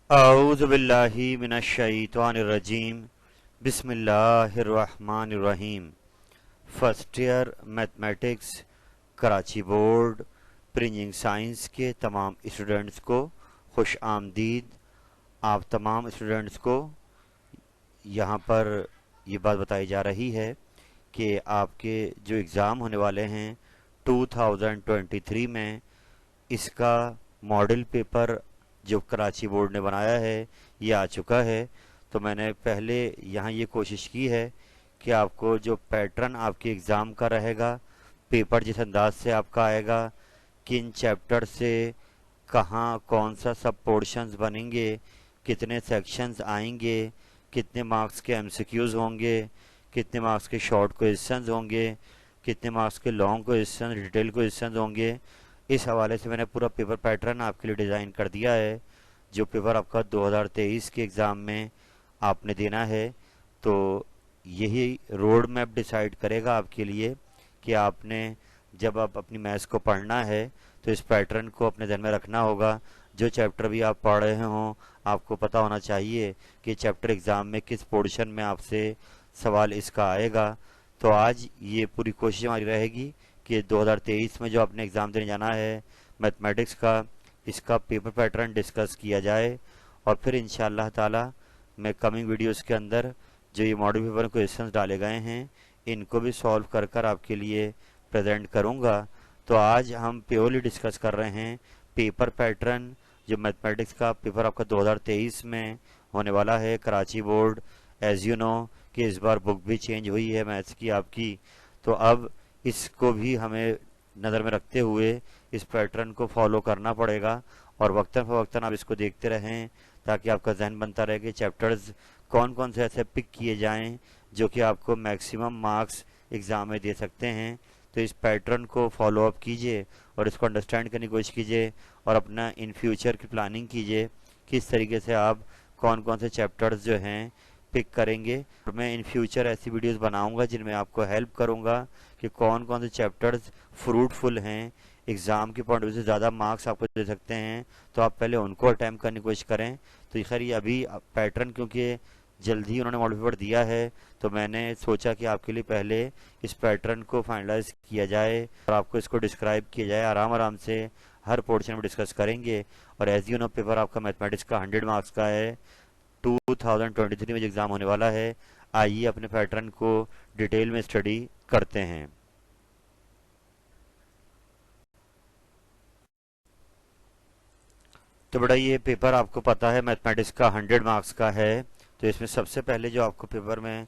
औज़ु बिल्लाहि मिनश्शैतानिर्रजीम बिस्मिल्लाहिर्रहमानिर्रहीम। First year mathematics Karachi board pre engineering science के तमाम स्टूडेंट्स को खुश आमदीद। आप तमाम स्टूडेंट्स को यहाँ पर ये बात बताई जा रही है कि आपके जो एग्ज़ाम होने वाले हैं 2023 में, इसका मॉडल पेपर जो कराची बोर्ड ने बनाया है ये आ चुका है। तो मैंने पहले यहाँ ये कोशिश की है कि आपको जो पैटर्न आपके एग्ज़ाम का रहेगा, पेपर जिस अंदाज से आपका आएगा, किन चैप्टर से कहाँ कौन सा सब पोर्शंस बनेंगे, कितने सेक्शंस आएंगे, कितने मार्क्स के एमसीक्यूज़ होंगे, कितने मार्क्स के शॉर्ट क्वेश्चंस होंगे, कितने मार्क्स के लॉन्ग क्वेश्चन डिटेल क्वेश्चंस होंगे। इस हवाले से मैंने पूरा पेपर पैटर्न आपके लिए डिज़ाइन कर दिया है, जो पेपर आपका 2023 के एग्ज़ाम में आपने देना है। तो यही रोड मैप डिसाइड करेगा आपके लिए कि आपने जब आप अपनी मैथ्स को पढ़ना है तो इस पैटर्न को अपने ध्यान में रखना होगा। जो चैप्टर भी आप पढ़ रहे हों, आपको पता होना चाहिए कि चैप्टर एग्ज़ाम में किस पोर्शन में आपसे सवाल इसका आएगा। तो आज ये पूरी कोशिश हमारी रहेगी कि 2023 में जो आपने एग्ज़ाम देने जाना है मैथमेटिक्स का, इसका पेपर पैटर्न डिस्कस किया जाए। और फिर इंशाअल्लाह ताला मैं कमिंग वीडियोस के अंदर जो ये मॉडल पेपर क्वेश्चंस डाले गए हैं इनको भी सॉल्व कर कर आपके लिए प्रेजेंट करूंगा। तो आज हम प्योरली डिस्कस कर रहे हैं पेपर पैटर्न, जो मैथमेटिक्स का पेपर आपका 2023 में होने वाला है Karachi board. As you know कि इस बार बुक भी चेंज हुई है मैथ्स की आपकी, तो अब इसको भी हमें नज़र में रखते हुए इस पैटर्न को फॉलो करना पड़ेगा। और वक्तन फ़वक्तन आप इसको देखते रहें ताकि आपका जहन बनता रहे कि चैप्टर्स कौन कौन से ऐसे पिक किए जाएं जो कि आपको मैक्सिमम मार्क्स एग्ज़ाम में दे सकते हैं। तो इस पैटर्न को फॉलो अप कीजिए और इसको अंडरस्टैंड करने की कोशिश कीजिए और अपना इन फ्यूचर की प्लानिंग कीजिए किस तरीके से आप कौन कौन से चैप्टर्स जो हैं पिक करेंगे। और मैं इन फ्यूचर ऐसी वीडियोस बनाऊंगा जिनमें आपको हेल्प करूंगा कि कौन कौन से चैप्टर्स फ्रूटफुल हैं, एग्ज़ाम के पॉइंट ऑफ व्यू से ज़्यादा मार्क्स आपको दे सकते हैं, तो आप पहले उनको अटैम्प्ट करने की कोशिश करें। तो खैर ये अभी पैटर्न क्योंकि जल्दी उन्होंने मॉडल पेपर दिया है, तो मैंने सोचा कि आपके लिए पहले इस पैटर्न को फाइनलाइज किया जाए और आपको इसको डिस्क्राइब किया जाए। आराम आराम से हर पोर्शन में डिस्कस करेंगे। और एज यू नो पेपर आपका मैथमेटिक्स का 100 मार्क्स का है, 2023 में जो एग्ज़ाम होने वाला है। आइए अपने पैटर्न को डिटेल में स्टडी करते हैं। तो बेटा ये पेपर आपको पता है मैथमेटिक्स का 100 मार्क्स का है। तो इसमें सबसे पहले जो आपको पेपर में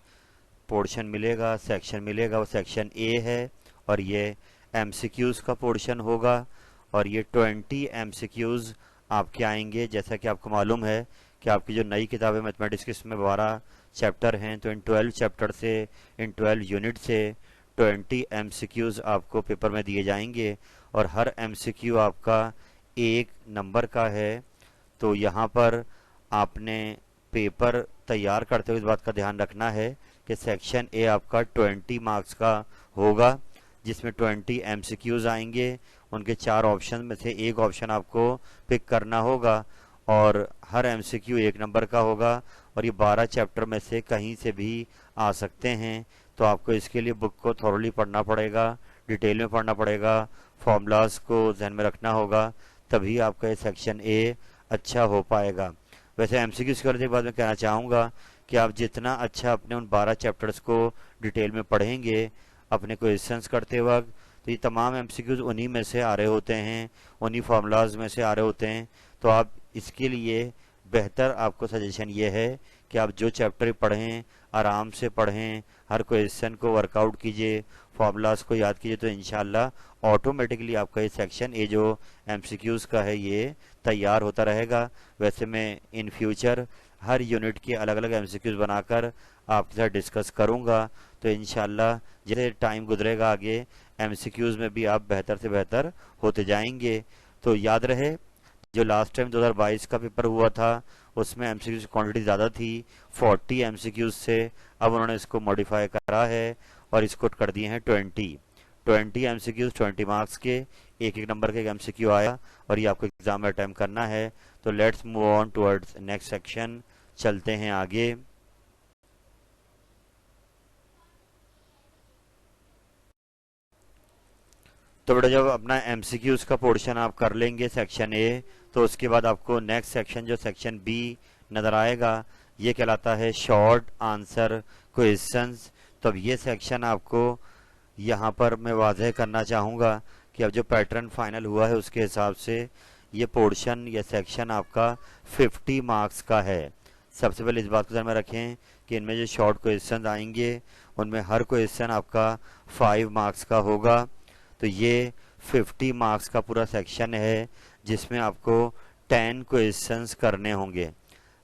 पोर्शन मिलेगा, सेक्शन मिलेगा, वो सेक्शन ए है और ये एमसीक्यूज़ का पोर्शन होगा। और ये 20 एमसीक्यूज़ आपके आएंगे। जैसा कि आपको मालूम है कि आपकी जो नई किताब है मैथमेटिक्स की, इसमें 12 चैप्टर हैं, तो इन 12 चैप्टर से, इन 12 यूनिट से 20 एमसीक्यूज़ आपको पेपर में दिए जाएंगे और हर एमसीक्यू आपका एक नंबर का है। तो यहाँ पर आपने पेपर तैयार करते हुए इस बात का ध्यान रखना है कि सेक्शन ए आपका 20 मार्क्स का होगा, जिसमें 20 एमसीक्यूज़ आएंगे। उनके 4 ऑप्शन में से एक ऑप्शन आपको पिक करना होगा और हर एमसीक्यू एक नंबर का होगा और ये 12 चैप्टर में से कहीं से भी आ सकते हैं। तो आपको इसके लिए बुक को थॉरली पढ़ना पड़ेगा, डिटेल में पढ़ना पड़ेगा, फॉर्मूलाज को ध्यान में रखना होगा, तभी आपका ये सेक्शन ए अच्छा हो पाएगा। वैसे एमसीक्यूज़ के बारे में कहना चाहूँगा कि आप जितना अच्छा अपने उन 12 चैप्टर्स को डिटेल में पढ़ेंगे अपने क्वेश्चंस करते वक्त, तो ये तमाम एमसीक्यूज़ उन्हीं में से आ रहे होते हैं, उन्हीं फार्मूलाज में से आ रहे होते हैं। तो आप इसके लिए बेहतर आपको सजेशन ये है कि आप जो चैप्टर पढ़ें आराम से पढ़ें, हर क्वेश्चन को वर्कआउट कीजिए, फार्मूलाज को याद कीजिए, तो इंशाल्लाह ऑटोमेटिकली आपका ये सेक्शन ए जो एमसीक्यूज़ का है ये तैयार होता रहेगा। वैसे मैं इन फ्यूचर हर यूनिट के अलग अलग एमसीक्यूज़ बनाकर आपके साथ डिस्कस करूंगा। तो इंशाल्लाह जैसे टाइम गुजरेगा आगे एमसीक्यूज़ में भी आप बेहतर से बेहतर होते जाएंगे। तो याद रहे जो लास्ट टाइम 2022 का पेपर हुआ था उसमें एमसीक्यूज़ की क्वांटिटी ज़्यादा थी, 40 एमसीक्यूज़ से। अब उन्होंने इसको मॉडिफाई करा है और इसको कर दिए हैं 20। 20 MCQs 20 मार्क्स के, एक एक नंबर का एक MCQ आया और ये आपको एग्जाम में अटेम्प्ट करना है। तो let's move on towards next section, चलते हैं आगे। तो बेटा जब अपना MCQs का पोर्शन आप कर लेंगे सेक्शन ए, तो उसके बाद आपको नेक्स्ट सेक्शन जो सेक्शन बी नज़र आएगा, ये कहलाता है शॉर्ट आंसर क्वेश्चंस। तो अब ये सेक्शन आपको यहाँ पर मैं वाज़ह करना चाहूँगा कि अब जो पैटर्न फाइनल हुआ है उसके हिसाब से ये पोर्शन या सेक्शन आपका 50 मार्क्स का है। सबसे पहले इस बात को ध्यान में रखें कि इनमें जो शॉर्ट क्वेश्चन आएंगे उनमें हर क्वेश्चन आपका 5 मार्क्स का होगा। तो ये 50 मार्क्स का पूरा सेक्शन है जिसमें आपको 10 क्वेश्चंस करने होंगे।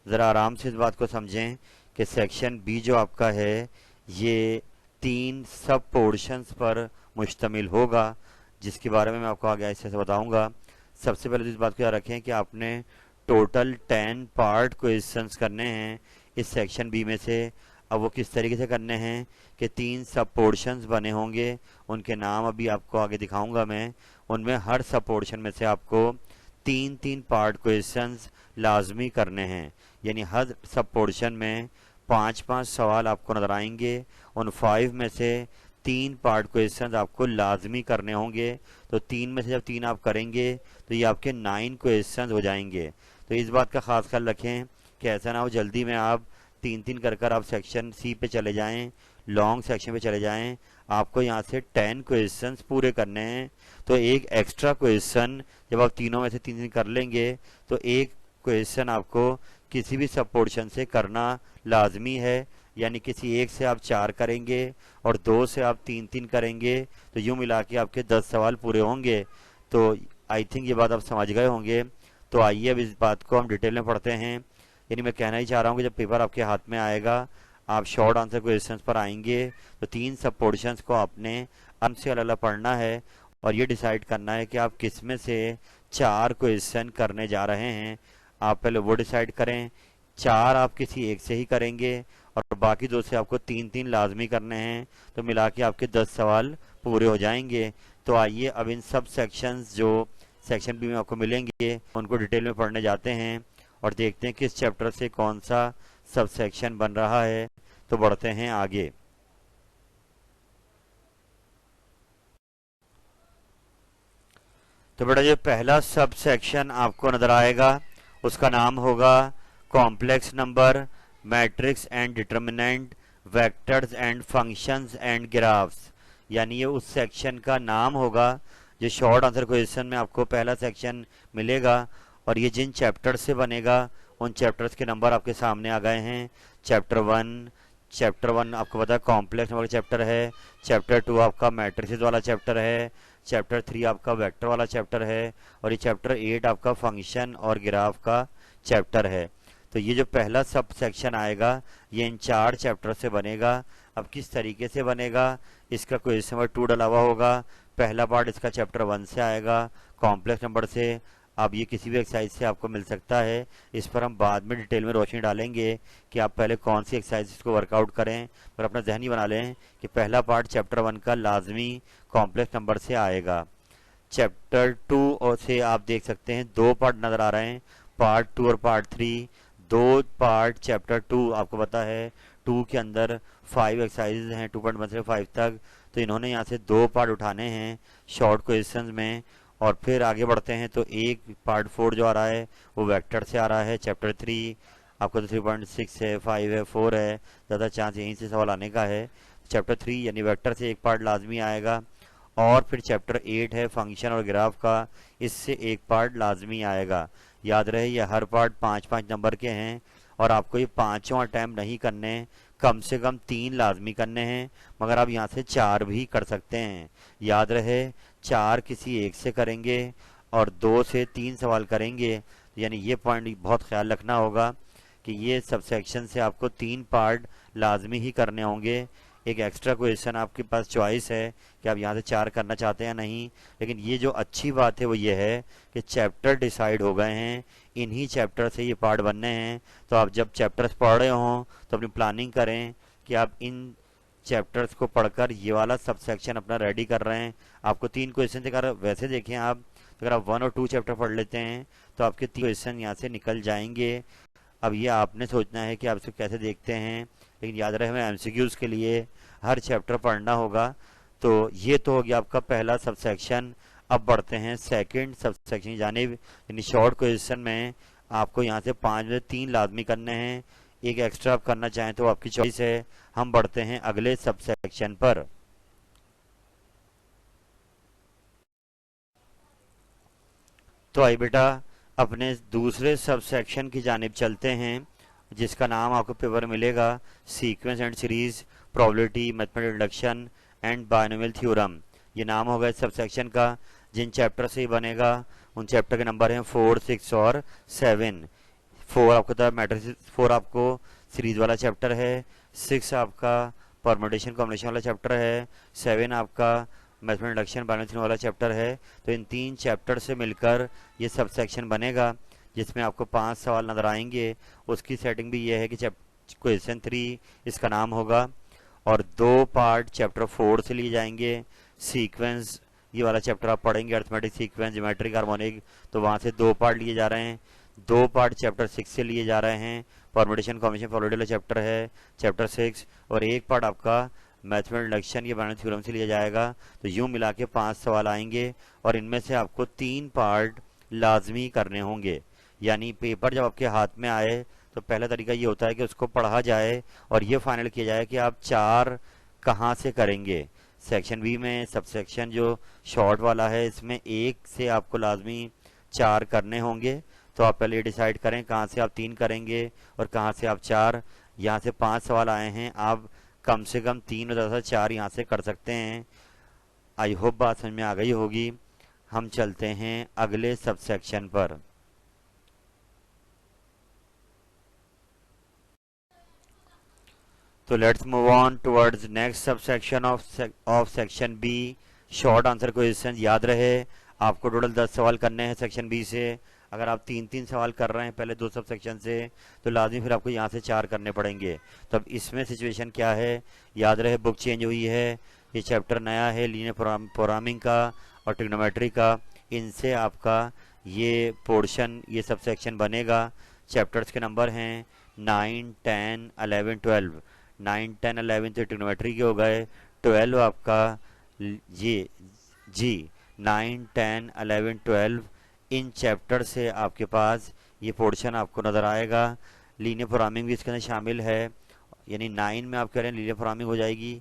ज़रा आराम से इस बात को समझें कि सेक्शन बी जो आपका है ये 3 सब पोर्शंस पर मुश्तमिल होगा, जिसके बारे में मैं आपको आगे ऐसे बताऊंगा। सबसे पहले तो इस बात को याद रखें कि आपने टोटल 10 पार्ट क्वेश्चंस करने हैं इस सेक्शन बी में से। अब वो किस तरीके से करने हैं कि 3 सब पोर्शंस बने होंगे, उनके नाम अभी आपको आगे दिखाऊंगा मैं। उनमें हर सब पोर्शन में से आपको 3-3 पार्ट क्वेश्चंस लाजमी करने हैं, यानी हर सब पोर्शन में 5-5 सवाल आपको नजर आएंगे। उन 5 में से 3 पार्ट क्वेश्चंस आपको लाजमी करने होंगे। तो 3 में से जब 3 आप करेंगे तो ये आपके 9 क्वेश्चंस हो जाएंगे। तो इस बात का खास ख्याल रखें कि ऐसा ना हो जल्दी में आप 3-3 कर आप सेक्शन सी पे चले जाएं, लॉन्ग सेक्शन पे चले जाएं। आपको यहाँ से 10 क्वेश्चंस पूरे करने हैं। तो एक एक्स्ट्रा क्वेश्चन जब आप तीनों में से 3-3 कर लेंगे तो एक क्वेश्चन आपको किसी भी सब पोर्शन से करना लाजमी है, यानी किसी एक से आप 4 करेंगे और 2 से आप 3-3 करेंगे, तो यूं मिला के आपके 10 सवाल पूरे होंगे। तो आई थिंक ये बात आप समझ गए होंगे। तो आइए अब इस बात को हम डिटेल में पढ़ते हैं। यानी मैं कहना ही चाह रहा हूँ कि जब पेपर आपके हाथ में आएगा, आप शॉर्ट आंसर क्वेश्चंस पर आएंगे तो 3 सब पोर्शंस को आपने आराम से अलग अलग पढ़ना है और ये डिसाइड करना है कि आप किस में से 4 क्वेश्चन करने जा रहे हैं। आप पहले वो डिसाइड करें। 4 आप किसी एक से ही करेंगे और बाकी 2 से आपको 3-3 लाजमी करने हैं। तो मिला के आपके 10 सवाल पूरे हो जाएंगे। तो आइए अब इन सब सेक्शंस जो सेक्शन बी में आपको मिलेंगे उनको डिटेल में पढ़ने जाते हैं और देखते हैं किस चैप्टर से कौन सा सब सेक्शन बन रहा है। तो बढ़ते हैं आगे। तो बेटा जो पहला सब सेक्शन आपको नजर आएगा उसका नाम होगा complex number, matrix and determinant, vectors and functions and graphs. यानी ये उस सेक्शन का नाम होगा जो शॉर्ट आंसर क्वेश्चन में आपको पहला सेक्शन मिलेगा। और ये जिन चैप्टर से बनेगा उन चैप्टर्स के नंबर आपके सामने आ गए हैं। चैप्टर वन आपको पता है कॉम्प्लेक्स नंबर चैप्टर है। चैप्टर 2 आपका मैट्रिसेस वाला चैप्टर है। चैप्टर 3 आपका वेक्टर वाला चैप्टर है। और ये चैप्टर 8 आपका फंक्शन और ग्राफ का चैप्टर है। तो ये जो पहला सब सेक्शन आएगा ये इन 4 चैप्टर से बनेगा। अब किस तरीके से बनेगा, इसका क्वेश्चन नंबर 2 डला हुआ होगा। पहला पार्ट इसका चैप्टर 1 से आएगा कॉम्प्लेक्स नंबर से। अब ये किसी भी एक्सरसाइज से आपको मिल सकता है, इस पर हम बाद में डिटेल में रोशनी डालेंगे कि आप पहले कौन सी एक्सरसाइज को वर्कआउट करें। पर अपना जहनी बना लें कि पहला पार्ट चैप्टर 1 का लाजमी कॉम्प्लेक्स नंबर से आएगा। चैप्टर 2 और से आप देख सकते हैं 2 पार्ट नजर आ रहे हैं, पार्ट 2 और पार्ट 3। 2 पार्ट चैप्टर 2 आपको पता है 2 के अंदर 5 एक्सरसाइजेज हैं 2.1 से 5 तक। तो इन्होंने यहाँ से 2 पार्ट उठाने हैं शॉर्ट क्वेश्चंस में। और फिर आगे बढ़ते हैं तो एक पार्ट 4 जो आ रहा है वो वेक्टर से आ रहा है चैप्टर 3। आपको तो 3.6 है, 5 है, 4 है, ज़्यादा चांस यहीं से सवाल आने का है। चैप्टर 3 यानी वेक्टर से एक पार्ट लाजमी आएगा। और फिर चैप्टर 8 है फंक्शन और ग्राफ का, इससे एक पार्ट लाजमी आएगा। याद रहे ये हर पार्ट 5-5 नंबर के हैं और आपको ये पांचों अटैम्प्ट नहीं करने, कम से कम 3 लाजमी करने हैं, मगर आप यहाँ से 4 भी कर सकते हैं। याद रहे 4 किसी एक से करेंगे और 2 से 3 सवाल करेंगे। यानी ये पॉइंट बहुत ख्याल रखना होगा कि ये सब सेक्शन से आपको 3 पार्ट लाजमी ही करने होंगे। एक एक्स्ट्रा क्वेश्चन आपके पास चॉइस है कि आप यहाँ से 4 करना चाहते हैं नहीं। लेकिन ये जो अच्छी बात है वो ये है कि चैप्टर डिसाइड हो गए हैं, इन्हीं चैप्टर से ये पार्ट बनने हैं। तो आप जब चैप्टर्स पढ़ रहे हों तो अपनी प्लानिंग करें कि आप इन चैप्टर्स को पढ़कर ये वाला सब सेक्शन अपना रेडी कर रहे हैं। आपको 3 क्वेश्चन अगर वैसे देखें आप, अगर आप 1 और 2 चैप्टर पढ़ लेते हैं तो आपके 3 क्वेश्चन यहाँ से निकल जाएंगे। अब ये आपने सोचना है कि आप इसको कैसे देखते हैं, लेकिन याद रहे हमें एमसीक्यूज के लिए हर चैप्टर पढ़ना होगा। तो ये तो हो गया आपका पहला सब सेक्शन। अब बढ़ते हैं सेकंड सब सेक्शन की जानिब, यानी शॉर्ट क्वेश्चन में आपको यहाँ से 5 में 3 लाजमी करने हैं, एक एक्स्ट्रा आप करना चाहें तो आपकी चॉइस है। हम बढ़ते हैं अगले सब सेक्शन पर। तो आई बेटा अपने दूसरे सब सेक्शन की जानिब चलते हैं, जिसका नाम आपको पेपर मिलेगा sequence and series, probability, mathematical deduction and binomial theorem. ये नाम होगा इस सब सेक्शन का। जिन चैप्टर से ही बनेगा उन चैप्टर के नंबर हैं 4, 6 और 7। 4 आपको था मैट्रिक्स, 4 आपको सीरीज वाला चैप्टर है, 6 आपका परम्यूटेशन कॉम्बिनेशन वाला चैप्टर है, 7 आपका मैथमेटिकल डिडक्शन बायनोमियल वाला चैप्टर है। तो इन 3 चैप्टर से मिलकर ये सब सेक्शन बनेगा, जिसमें आपको 5 सवाल नजर आएंगे। उसकी सेटिंग भी ये है कि क्वेश्चन 3 इसका नाम होगा और 2 पार्ट चैप्टर 4 से लिए जाएंगे। सीक्वेंस ये वाला चैप्टर आप पढ़ेंगे, अर्थमेटिक सीक्वेंस, ज्योमेट्रिक हार्मोनिक, तो वहाँ से 2 पार्ट लिए जा रहे हैं। 2 पार्ट चैप्टर 6 से लिए जा रहे हैं, परम्यूटेशन कॉम्बिनेशन प्रोबेबिलिटी वाला चैप्टर है चैप्टर 6, और 1 पार्ट आपका मैथमेटिकल डिडक्शन या बायनोमियल थ्योरम से लिया जाएगा। तो यूं मिला के 5 सवाल आएंगे और इनमें से आपको 3 पार्ट लाजमी करने होंगे। यानी पेपर जब आपके हाथ में आए तो पहला तरीका ये होता है कि उसको पढ़ा जाए और ये फाइनल किया जाए कि आप 4 कहाँ से करेंगे। सेक्शन बी में सब सेक्शन जो शॉर्ट वाला है, इसमें 1 से आपको लाजमी 4 करने होंगे। तो आप पहले डिसाइड करें कहाँ से आप 3 करेंगे और कहाँ से आप 4। यहाँ से 5 सवाल आए हैं, आप कम से कम 3 और ज़्यादा 4 यहाँ से कर सकते हैं। आई होप बात समझ में आ गई होगी। हम चलते हैं अगले सब सेक्शन पर। तो let's move on towards next sub section of section B, short answer question. याद रहे आपको टोटल 10 सवाल करने हैं सेक्शन बी से। अगर आप 3-3 सवाल कर रहे हैं पहले 2 सब सेक्शन से, तो लाजमी फिर आपको यहाँ से 4 करने पड़ेंगे। तो अब इसमें सिचुएशन क्या है, याद रहे बुक चेंज हुई है, ये चैप्टर नया है लीनियर प्रोग्रामिंग का और ट्रिग्नोमेट्री का। इनसे आपका ये पोर्शन, ये सब सेक्शन बनेगा। चैप्टर्स के नंबर हैं 9, 10, 11, 12। 9, 10, 11 तो ट्रिग्नोमेट्री के हो गए, 12 आपका ये जी 9, 10, 11, 12 इन चैप्टर से आपके पास ये पोर्शन आपको नज़र आएगा। लीनियर प्रोग्रामिंग भी इसके अंदर शामिल है, यानी 9 में आप कह रहे हैं लीनियर प्रोग्रामिंग हो जाएगी,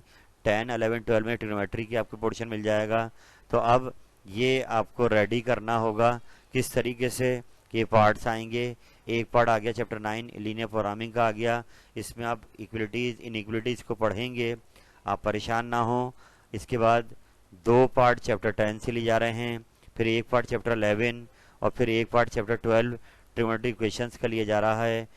10, 11, 12 में ट्रिग्नोमेट्री की आपको पोर्शन मिल जाएगा। तो अब ये आपको रेडी करना होगा किस तरीके से ये पार्ट्स आएंगे। एक पार्ट आ गया चैप्टर 9 लीनियर प्रोग्रामिंग का आ गया, इसमें आप इक्वलिटीज़ इनइक्वलिटीज़ को पढ़ेंगे, आप परेशान ना हो। इसके बाद 2 पार्ट चैप्टर 10 से लिए जा रहे हैं, फिर 1 पार्ट चैप्टर 11 और फिर 1 पार्ट चैप्टर 12 ट्रिग्नोमेट्री इक्वेशंस का लिए जा रहा है।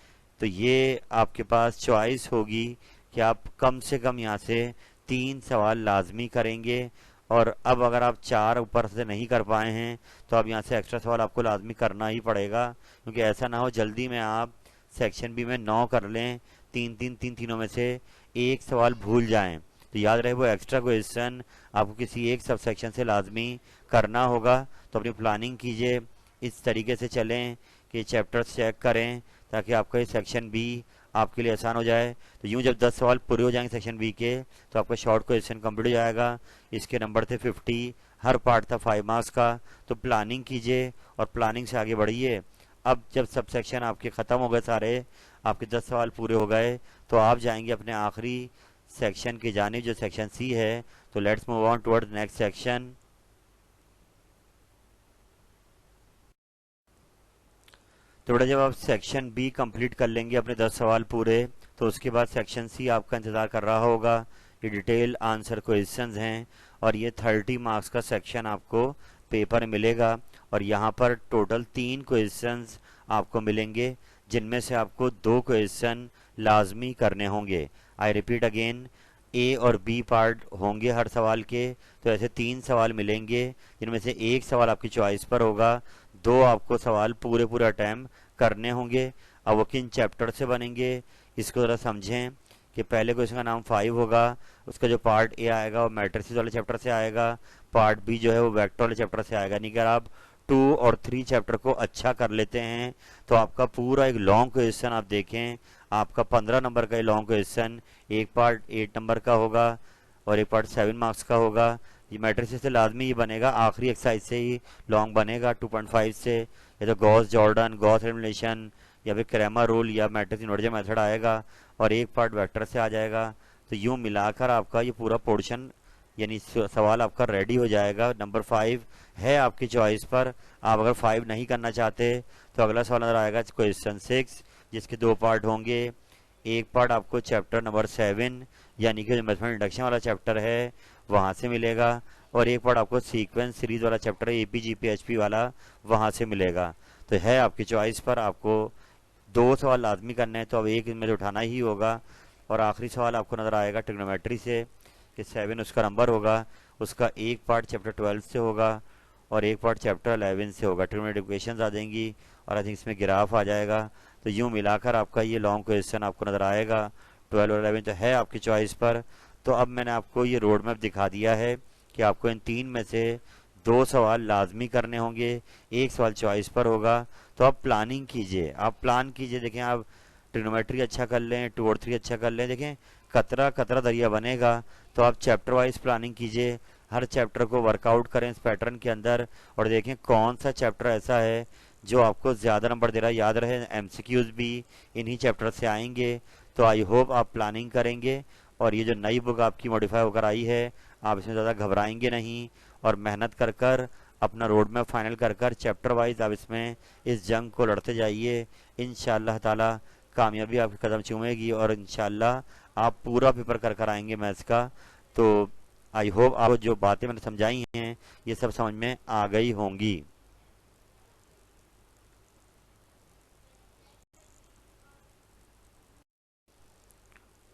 तो ये आपके पास चॉइस होगी कि आप कम से कम यहाँ से 3 सवाल लाजमी करेंगे। और अब अगर आप 4 ऊपर से नहीं कर पाए हैं तो अब यहाँ से एक्स्ट्रा सवाल आपको लाजमी करना ही पड़ेगा, क्योंकि ऐसा ना हो जल्दी में आप सेक्शन बी में 9 कर लें, 3 में से 1 सवाल भूल जाएं। तो याद रहे वो एक्स्ट्रा क्वेश्चन आपको किसी एक सब सेक्शन से लाजमी करना होगा। तो अपनी प्लानिंग कीजिए, इस तरीके से चलें कि चैप्टर्स चेक करें ताकि आपका ये सेक्शन बी आपके लिए आसान हो जाए। तो यूं जब 10 सवाल पूरे हो जाएंगे सेक्शन बी के तो आपका शॉर्ट क्वेश्चन कंप्लीट हो जाएगा। इसके नंबर थे 50, हर पार्ट था 5 मार्क्स का। तो प्लानिंग कीजिए और प्लानिंग से आगे बढ़िए। अब जब सब सेक्शन आपके ख़त्म हो गए, सारे आपके 10 सवाल पूरे हो गए, तो आप जाएंगे अपने आखिरी सेक्शन की जानिब जो सेक्शन सी है। तो let's move on towards next section. तो बेटा जब आप सेक्शन बी कंप्लीट कर लेंगे अपने 10 सवाल पूरे, तो उसके बाद सेक्शन सी आपका इंतज़ार कर रहा होगा। ये डिटेल आंसर क्वेश्चंस हैं और ये 30 मार्क्स का सेक्शन आपको पेपर मिलेगा। और यहाँ पर टोटल 3 क्वेश्चंस आपको मिलेंगे, जिनमें से आपको 2 क्वेश्चन लाजमी करने होंगे। आई रिपीट अगेन, ए और बी पार्ट होंगे हर सवाल के। तो ऐसे 3 सवाल मिलेंगे, जिनमें से 1 सवाल आपकी चॉइस पर होगा, 2 आपको सवाल पूरे पूरे अटैम्प्ट करने होंगे। अब वो किन चैप्टर से बनेंगे इसको ज़रा समझें कि पहले क्वेश्चन का नाम 5 होगा, उसका जो पार्ट ए आएगा वो मैट्रिसेस वाले चैप्टर से आएगा, पार्ट बी जो है वो वेक्टर वाले चैप्टर से आएगा। नहीं, अगर आप 2 और 3 चैप्टर को अच्छा कर लेते हैं तो आपका पूरा एक लॉन्ग क्वेश्चन आप देखें, आपका 15 नंबर का लॉन्ग क्वेश्चन, एक पार्ट 8 नंबर का होगा और एक पार्ट 7 मार्क्स का होगा। ये मैट्रिसेस से लाजमी ही बनेगा, आखिरी एक्सरसाइज से ही लॉन्ग बनेगा 2.5 से, या तो गॉस जॉर्डन, गॉस एलिमिनेशन या फिर क्रैमर रूल या मैट्रिक्स इन्वर्जन मेथड आएगा और एक पार्ट वेक्टर से आ जाएगा। तो यूं मिलाकर आपका ये पूरा पोर्शन यानी सवाल आपका रेडी हो जाएगा। नंबर 5 है आपकी चॉइस पर, आप अगर 5 नहीं करना चाहते तो अगला सवाल नजर आएगा क्वेश्चन 6, जिसके 2 पार्ट होंगे। एक पार्ट आपको चैप्टर नंबर 7 यानी कि जो मैथमेटिक्स इंडक्शन वाला चैप्टर है वहां से मिलेगा और एक पार्ट आपको सीक्वेंस सीरीज वाला चैप्टर एपी जीपी एचपी वाला वहां से मिलेगा। तो है आपकी चॉइस पर, आपको 2 सवाल लाजमी करने हैं तो अब एक इनमें से उठाना ही होगा। और आखिरी सवाल आपको नजर आएगा ट्रिग्नोमेट्री से कि 7 उसका नंबर होगा, उसका एक पार्ट चैप्टर 12 से होगा और एक पार्ट चैप्टर 11 से होगा। ट्रिग्नोमेट्री इक्वेशंस आ जाएंगी और आई थिंक इसमें ग्राफ आ जाएगा। तो यूं मिलाकर आपका ये लॉन्ग क्वेश्चन आपको नजर आएगा 12 और 11, तो है आपकी चॉइस पर। तो अब मैंने आपको ये रोड मैप दिखा दिया है कि आपको इन 3 में से 2 सवाल लाजमी करने होंगे, एक सवाल चॉइस पर होगा। तो आप प्लानिंग कीजिए, आप प्लान कीजिए। देखें, आप ट्रिग्नोमेट्री अच्छा कर लें, 2 और 3 अच्छा कर लें, देखें कतरा कतरा दरिया बनेगा। तो आप चैप्टर वाइज प्लानिंग कीजिए, हर चैप्टर को वर्कआउट करें इस पैटर्न के अंदर और देखें कौन सा चैप्टर ऐसा है जो आपको ज़्यादा नंबर दे रहा है। याद रहे एमसीक्यूज भी इन्हीं चैप्टर से आएंगे। तो आई होप आप प्लानिंग करेंगे और ये जो नई बुक आपकी मॉडिफाई होकर आई है आप इसमें ज़्यादा घबराएंगे नहीं और मेहनत कर कर अपना रोड मैप फाइनल कर कर चैप्टर वाइज आप इसमें इस जंग को लड़ते जाइए। इंशाअल्लाह ताला कामयाबी आपके कदम चूमेगी और इंशाअल्लाह आप पूरा पेपर कर कर आएंगे मैथ्स का। तो आई होप आपको जो बातें मैंने समझाई हैं ये सब समझ में आ गई होंगी।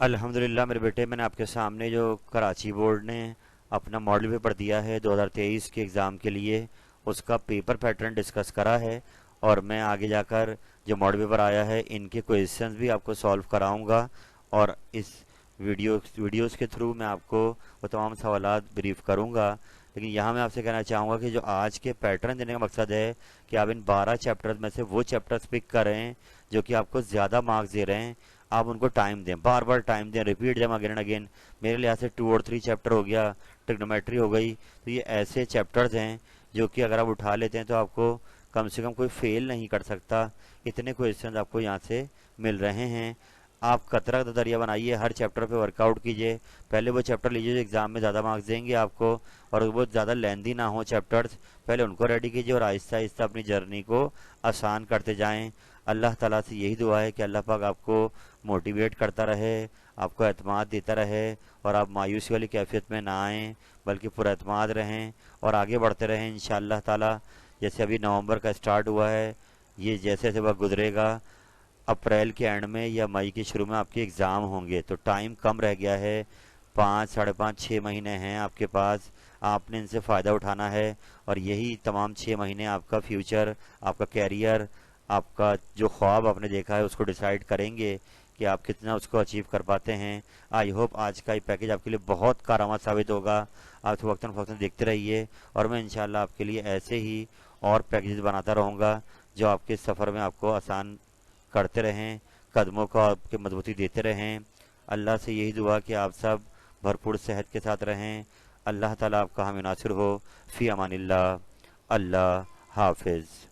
अल्हम्दुलिल्लाह मेरे बेटे, मैंने आपके सामने जो कराची बोर्ड ने अपना मॉडल पेपर दिया है 2023 के एग्ज़ाम के लिए, उसका पेपर पैटर्न डिस्कस करा है और मैं आगे जाकर जो मॉडल पेपर आया है इनके क्वेश्चंस भी आपको सॉल्व कराऊंगा और इस वीडियोस के थ्रू मैं आपको वो तमाम सवालात ब्रीफ करूंगा। लेकिन यहाँ मैं आपसे कहना चाहूँगा कि जो आज के पैटर्न देने का मकसद है कि आप इन 12 चैप्टर्स में से वो चैप्टर्स पिक करें जो कि आपको ज़्यादा मार्क्स दे रहे हैं। आप उनको टाइम दें, बार बार टाइम दें, रिपीट दें अगेन एंड अगेन। मेरे लिहाज से 2 और 3 चैप्टर हो गया, ट्रिग्नोमेट्री हो गई, तो ये ऐसे चैप्टर्स हैं जो कि अगर आप उठा लेते हैं तो आपको कम से कम कोई फेल नहीं कर सकता। इतने क्वेश्चन आपको यहाँ से मिल रहे हैं। आप कतरा दरिया बनाइए, हर चैप्टर पे वर्कआउट कीजिए। पहले वो चैप्टर लीजिए जो एग्जाम में ज़्यादा मार्क्स देंगे आपको और वो ज़्यादा लेंदी ना हो चैप्टर्स, पहले उनको रेडी कीजिए और आहिस्ता आहिस्ता अपनी जर्नी को आसान करते जाएं। अल्लाह ताला से यही दुआ है कि अल्लाह पाक आपको मोटिवेट करता रहे, आपको एतमाद देता रहे और आप मायूसी वाली कैफियत में ना आएँ बल्कि पुरएतमाद रहें और आगे बढ़ते रहें इंशाअल्लाह ताला। जैसे अभी नवंबर का स्टार्ट हुआ है, ये जैसे जैसे वक्त गुजरेगा अप्रैल के एंड में या मई के शुरू में आपके एग्ज़ाम होंगे, तो टाइम कम रह गया है, 5, 5.5, 6 महीने हैं आपके पास। आपने इनसे फ़ायदा उठाना है और यही तमाम 6 महीने आपका फ्यूचर, आपका कैरियर, आपका जो ख्वाब आपने देखा है उसको डिसाइड करेंगे कि आप कितना उसको अचीव कर पाते हैं। आई होप आज का ये पैकेज आपके लिए बहुत कारआमद साबित होगा। आप वक्तन फ़क्तन देखते रहिए और मैं इंशाल्लाह आपके लिए ऐसे ही और पैकेजेस बनाता रहूँगा जो आपके सफ़र में आपको आसान करते रहें, कदमों को आपके मजबूती देते रहें। अल्लाह से यही दुआ कि आप सब भरपूर सेहत के साथ रहें। अल्लाह ताला आपका हामी नासिर हो। फ़ी अमानिल्लाह। अल्लाह हाफिज़।